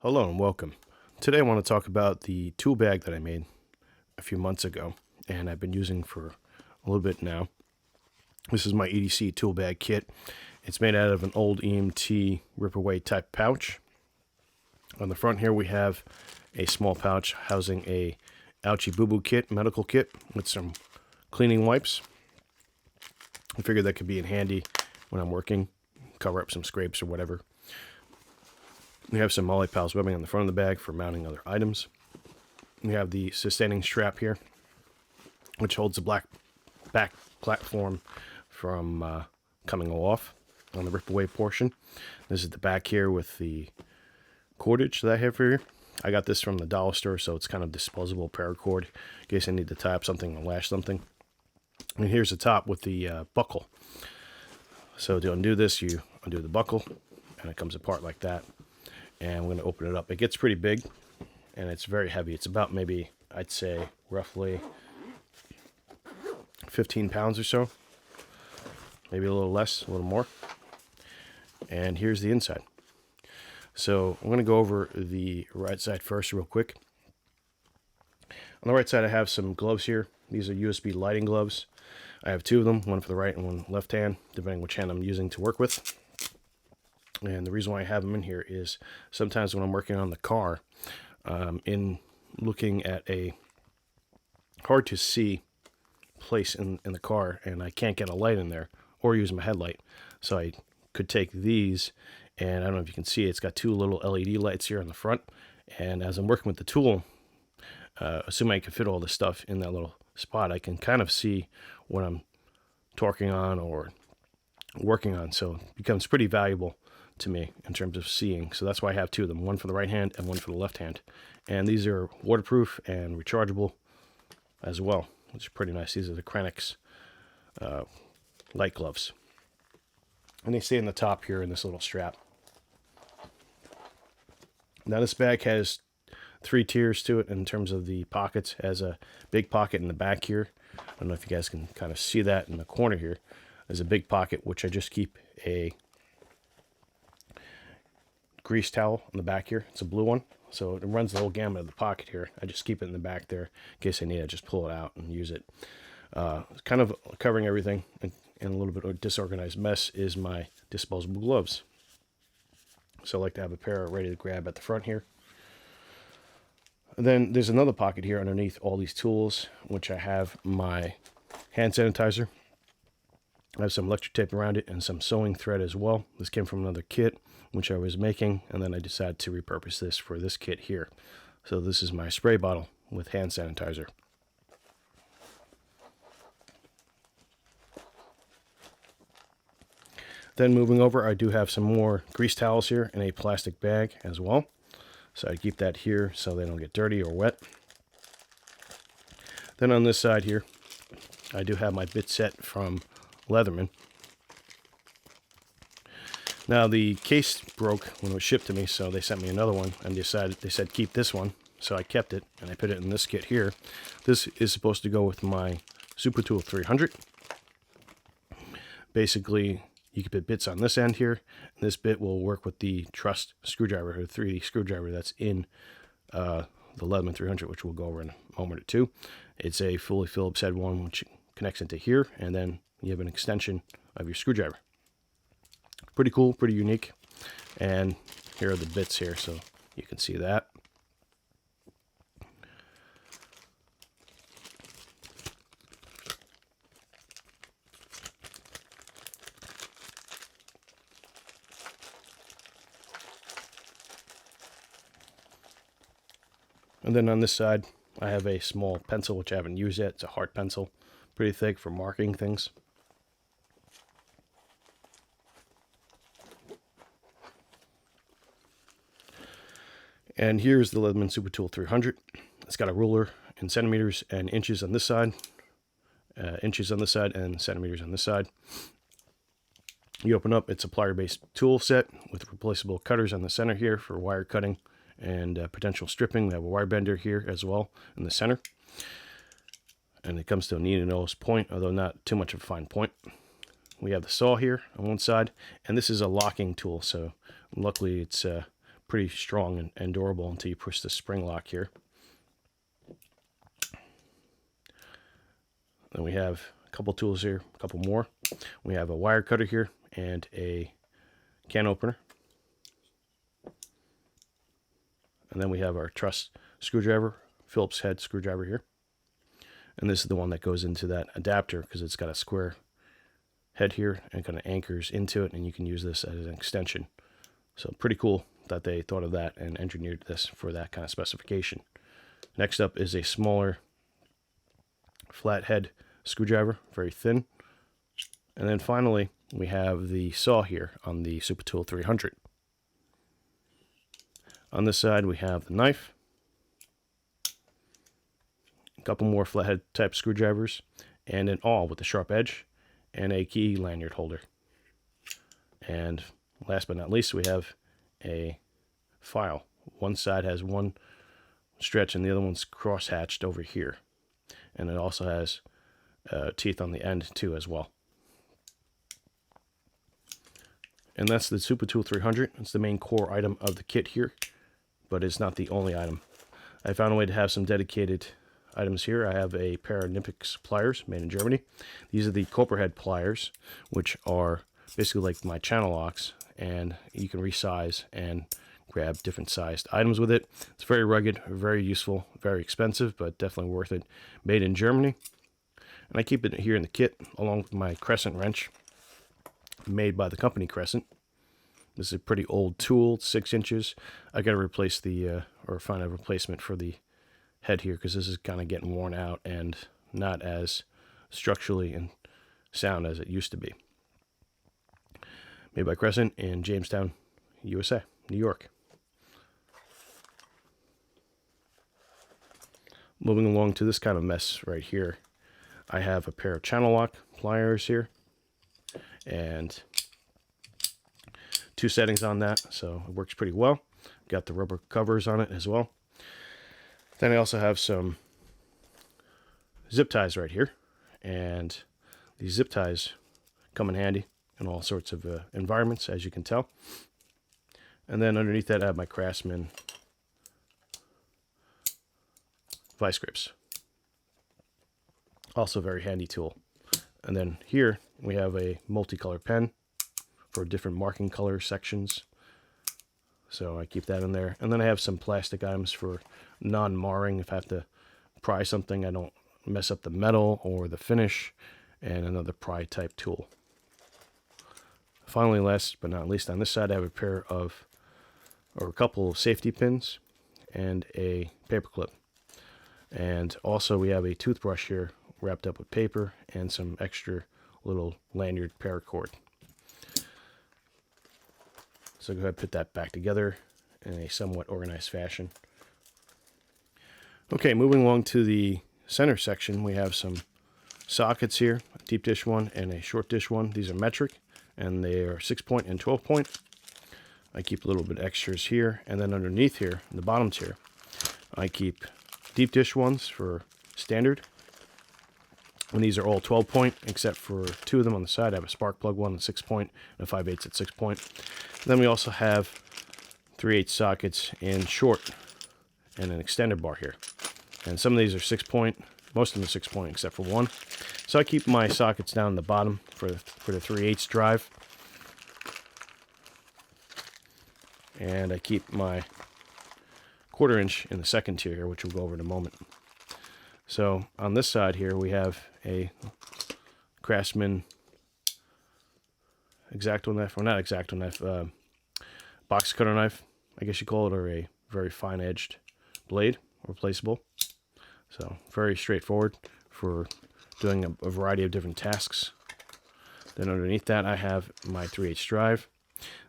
Hello and welcome. Today I want to talk about the tool bag that I made a few months ago and I've been using for a little bit now. This is my EDC tool bag kit. It's made out of an old EMT rip-away type pouch. On the front here we have a small pouch housing a ouchie boo-boo kit, medical kit with some cleaning wipes. I figured that could be in handy when I'm working, cover up some scrapes or whatever. We have some Molly Pals webbing on the front of the bag for mounting other items. We have the sustaining strap here, which holds the black back platform from coming off on the rip-away portion. This is the back here with the cordage that I have here. I got this from the dollar store, so it's kind of disposable paracord in case I need to tie up something or lash something. And here's the top with the buckle. So to undo this, you undo the buckle, and it comes apart like that. And I'm going to open it up. It gets pretty big, and it's very heavy. It's about maybe, I'd say, roughly 15 pounds or so. Maybe a little less, a little more. And here's the inside. So I'm going to go over the right side first real quick. On the right side, I have some gloves here. These are USB lighting gloves. I have two of them, one for the right and one left hand, depending which hand I'm using to work with. And the reason why I have them in here is sometimes when I'm working on the car, in looking at a hard to see place in the car, and I can't get a light in there or use my headlight. So I could take these, and I don't know if you can see, it's got two little LED lights here on the front. And as I'm working with the tool, assuming I can fit all this stuff in that little spot, I can kind of see what I'm torquing on or working on. So it becomes pretty valuable to me in terms of seeing. So that's why I have two of them, one for the right hand and one for the left hand. And these are waterproof and rechargeable as well, which is pretty nice. These are the Krenix light gloves. And they stay in the top here in this little strap. Now this bag has three tiers to it in terms of the pockets. It has a big pocket in the back here. I don't know if you guys can kind of see that in the corner here. There's a big pocket which I just keep a grease towel on the back here. It's a blue one, so it runs the whole gamut of the pocket here. I just keep it in the back there in case I need it. I just pull it out and use it. Kind of covering everything in a little bit of a disorganized mess is my disposable gloves. So I like to have a pair ready to grab at the front here. And then there's another pocket here underneath all these tools, which I have my hand sanitizer. I have some electric tape around it and some sewing thread as well. This came from another kit which I was making, and then I decided to repurpose this for this kit here. So this is my spray bottle with hand sanitizer. Then moving over, I do have some more grease towels here in a plastic bag as well. So I keep that here so they don't get dirty or wet. Then on this side here, I do have my bit set from Leatherman. Now the case broke when it was shipped to me, so they sent me another one and they said keep this one. So I kept it and I put it in this kit here. This is supposed to go with my Super Tool 300. Basically, you can put bits on this end here, and this bit will work with the truss screwdriver, or 3D screwdriver that's in the Leatherman 300, which we'll go over in a moment or two. It's a fully Phillips head one, which connects into here, and then you have an extension of your screwdriver. Pretty cool, pretty unique. And here are the bits here, so you can see that. And then on this side, I have a small pencil, which I haven't used yet. It's a hard pencil, pretty thick for marking things. And here's the Leatherman Super Tool 300. It's got a ruler in centimeters and inches on this side, inches on this side, and centimeters on this side. You open up, it's a plier-based tool set with replaceable cutters on the center here for wire cutting and potential stripping. We have a wire bender here as well in the center. And it comes to a needle nose point, although not too much of a fine point. We have the saw here on one side, and this is a locking tool, so luckily it's pretty strong and durable until you push the spring lock here. Then we have a couple tools here, a couple more. We have a wire cutter here and a can opener. And then we have our truss screwdriver, Phillips head screwdriver here. And this is the one that goes into that adapter because it's got a square head here and kind of anchors into it, and you can use this as an extension. So pretty cool that they thought of that and engineered this for that kind of specification. Next up is a smaller flathead screwdriver, very thin. And then finally, we have the saw here on the Super Tool 300. On this side, we have the knife, a couple more flathead type screwdrivers, and an awl with a sharp edge, and a key lanyard holder. And last but not least, we have a file. One side has one stretch and the other one's cross-hatched over here. And it also has teeth on the end too as well. And that's the Super Tool 300. It's the main core item of the kit here, but it's not the only item. I found a way to have some dedicated items here. I have a pair of Nipix pliers made in Germany. These are the Copperhead pliers, which are basically like my channel locks, and you can resize and grab different sized items with it. It's very rugged, very useful, very expensive, but definitely worth it. Made in Germany. And I keep it here in the kit along with my crescent wrench made by the company Crescent. This is a pretty old tool, 6 inches. I got to replace the, or find a replacement for the head here because this is kind of getting worn out and not as structurally and sound as it used to be. Made by Crescent in Jamestown, USA, New York. Moving along to this kind of mess right here, I have a pair of channel lock pliers here and 2 settings on that, so it works pretty well. Got the rubber covers on it as well. Then I also have some zip ties right here, and these zip ties come in handy in all sorts of environments, as you can tell. And then underneath that I have my Craftsman vice grips. Also a very handy tool. And then here we have a multicolor pen for different marking color sections. So I keep that in there. And then I have some plastic items for non-marring. If I have to pry something, I don't mess up the metal or the finish. And another pry type tool. Finally, last but not least, on this side I have a pair of, or a couple of safety pins and a paper clip. And also we have a toothbrush here wrapped up with paper and some extra little lanyard paracord. So go ahead and put that back together in a somewhat organized fashion. Okay, moving along to the center section, we have some sockets here, a deep dish one and a short dish one. These are metric and they are 6-point and 12-point. I keep a little bit extras here, and then underneath here, in the bottom tier, I keep deep dish ones for standard. And these are all 12-point, except for 2 of them on the side. I have a spark plug one at 6-point and a 5/8 at 6-point. Then we also have 3/8 sockets in short and an extended bar here. And some of these are 6-point, most of them are 6-point except for one. So I keep my sockets down in the bottom for the 3/8 drive. And I keep my 1/4 inch in the second tier here, which we'll go over in a moment. So on this side here, we have a Craftsman X-Acto knife, or not X-Acto knife, box cutter knife, I guess you call it, or a very fine edged blade, replaceable. So very straightforward for doing a variety of different tasks. Then underneath that, I have my 3/8 drive.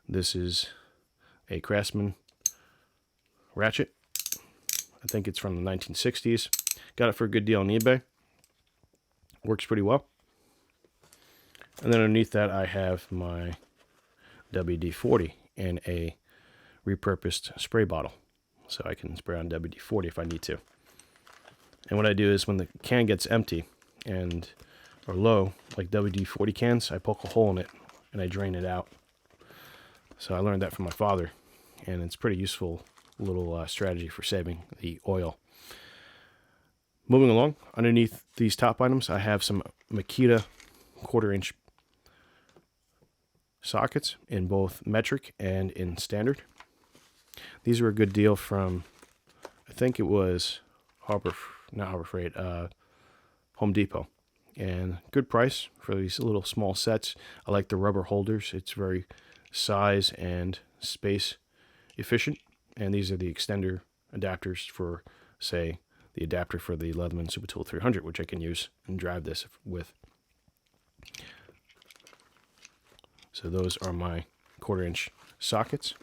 This is a Craftsman ratchet. I think it's from the 1960s. Got it for a good deal on eBay. Works pretty well. And then underneath that, I have my WD-40 in a repurposed spray bottle. So I can spray on WD-40 if I need to. And what I do is when the can gets empty or low, like WD-40 cans, I poke a hole in it and I drain it out. So I learned that from my father. and it's pretty useful little strategy for saving the oil. Moving along, underneath these top items, I have some Makita 1/4-inch sockets in both metric and in standard. These were a good deal from, I think it was Home Depot, and good price for these little small sets. I like the rubber holders. It's very size and space efficient, and these are the extender adapters for, say, the adapter for the Leatherman Super Tool 300, which I can use and drive this with. So those are my 1/4-inch sockets.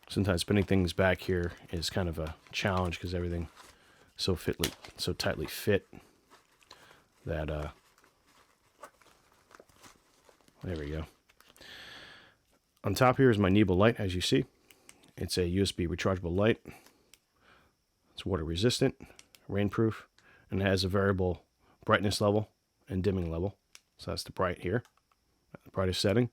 Sometimes spinning things back here is kind of a challenge because everything so tightly fit that there we go. On top here is my Nebo light, as you see. It's a USB rechargeable light. It's water resistant, rainproof, and it has a variable brightness level and dimming level. So that's the bright here, the brightest setting.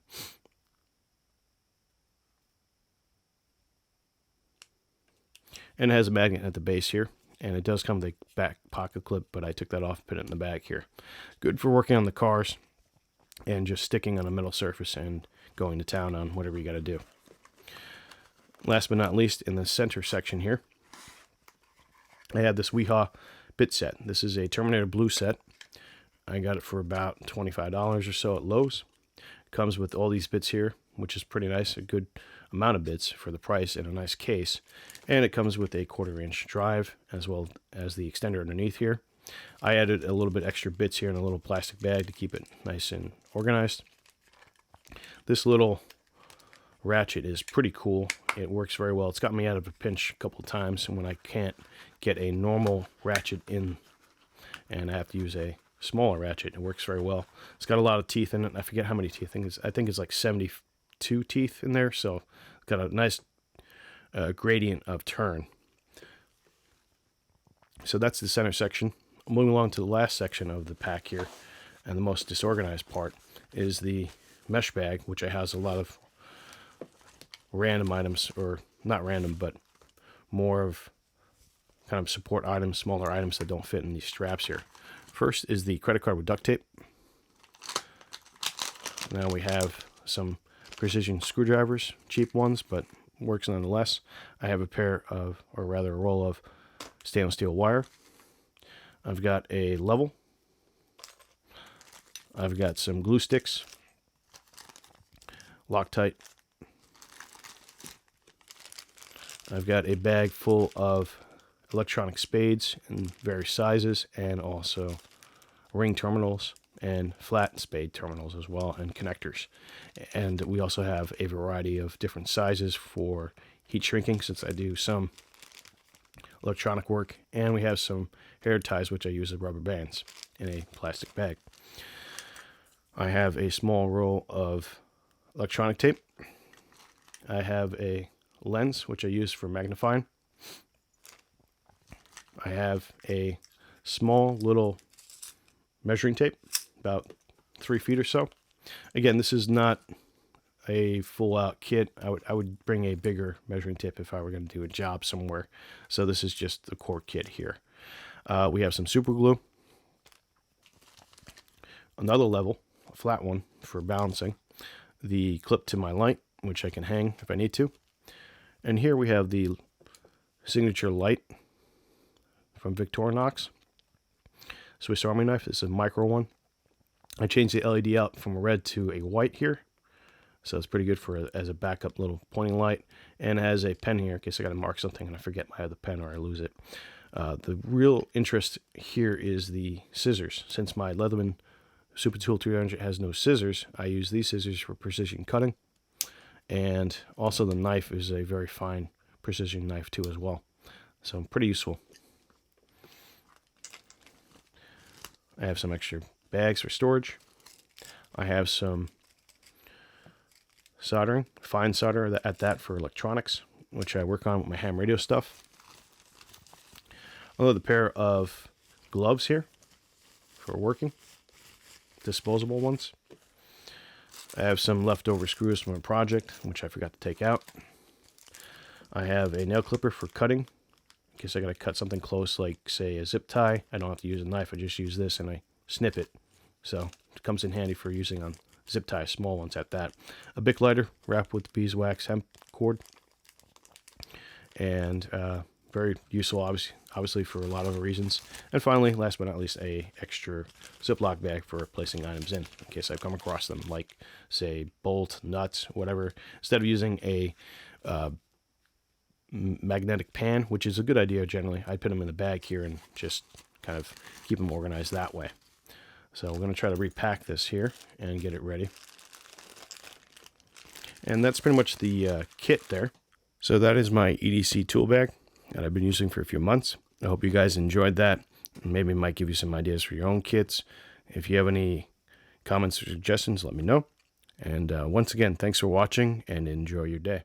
And it has a magnet at the base here, and it does come with a back pocket clip, but I took that off, put it in the bag here. Good for working on the cars and just sticking on a metal surface and going to town on whatever you got to do. Last but not least, in the center section here, I have this wihi bit set. This is a Terminator blue set. I got it for about $25 or so at Lowe's. It comes with all these bits here, which is pretty nice, a good amount of bits for the price in a nice case. And it comes with a 1/4-inch drive as well as the extender underneath here. I added a little bit extra bits here in a little plastic bag to keep it nice and organized. This little ratchet is pretty cool. It works very well. It's got me out of a pinch a couple of times when I can't get a normal ratchet in and I have to use a smaller ratchet. It works very well. It's got a lot of teeth in it. I forget how many teeth. I think it's like 72 teeth in there, so it's got a nice gradient of turn. So that's the center section. Moving along to the last section of the pack here, and the most disorganized part is the mesh bag, which has a lot of random items, or not random, but more of kind of support items, smaller items that don't fit in these straps here. First is the credit card with duct tape. Now we have some precision screwdrivers, cheap ones, but works nonetheless. I have a pair of, or rather a roll of stainless steel wire. I've got a level. I've got some glue sticks, Loctite. I've got a bag full of electronic spades in various sizes, and also ring terminals and flat spade terminals as well, and connectors. And we also have a variety of different sizes for heat shrinking, since I do some electronic work, and we have some hair ties, which I use as rubber bands in a plastic bag. I have a small roll of electronic tape. I have a lens, which I use for magnifying. I have a small little measuring tape, about 3 feet or so. Again, this is not a full-out kit. I would bring a bigger measuring tape if I were going to do a job somewhere. So this is just the core kit here. We have some super glue, another level, a flat one for balancing, the clip to my light, which I can hang if I need to, and here we have the signature light from Victorinox Swiss Army knife. This is a micro one. I changed the LED out from a red to a white here, so it's pretty good for as a backup little pointing light, and it has a pen here in case I got to mark something and I forget my other pen or I lose it. The real interest here is the scissors. Since my Leatherman Super Tool 300 has no scissors, I use these scissors for precision cutting, and also the knife is a very fine precision knife too as well, so pretty useful. I have some extra bags for storage. I have some soldering, fine solder at that for electronics, which I work on with my ham radio stuff. Another pair of gloves here for working. disposable ones. I have some leftover screws from a project, which I forgot to take out. I have a nail clipper for cutting, in case I got to cut something close, like, say, a zip tie. I don't have to use a knife. I just use this and I snip it. So it comes in handy for using on zip ties, small ones at that. A Bic lighter wrapped with beeswax hemp cord. And very useful, obviously, for a lot of reasons. And finally, last but not least, a extra Ziploc bag for placing items in case I come across them, like, say, bolt, nuts, whatever. Instead of using a magnetic pan, which is a good idea generally, I put them in the bag here and just kind of keep them organized that way. So we're going to try to repack this here and get it ready. And that's pretty much the kit there. So that is my EDC tool bag that I've been using for a few months. I hope you guys enjoyed that. Maybe it might give you some ideas for your own kits. If you have any comments or suggestions, let me know. And once again, thanks for watching and enjoy your day.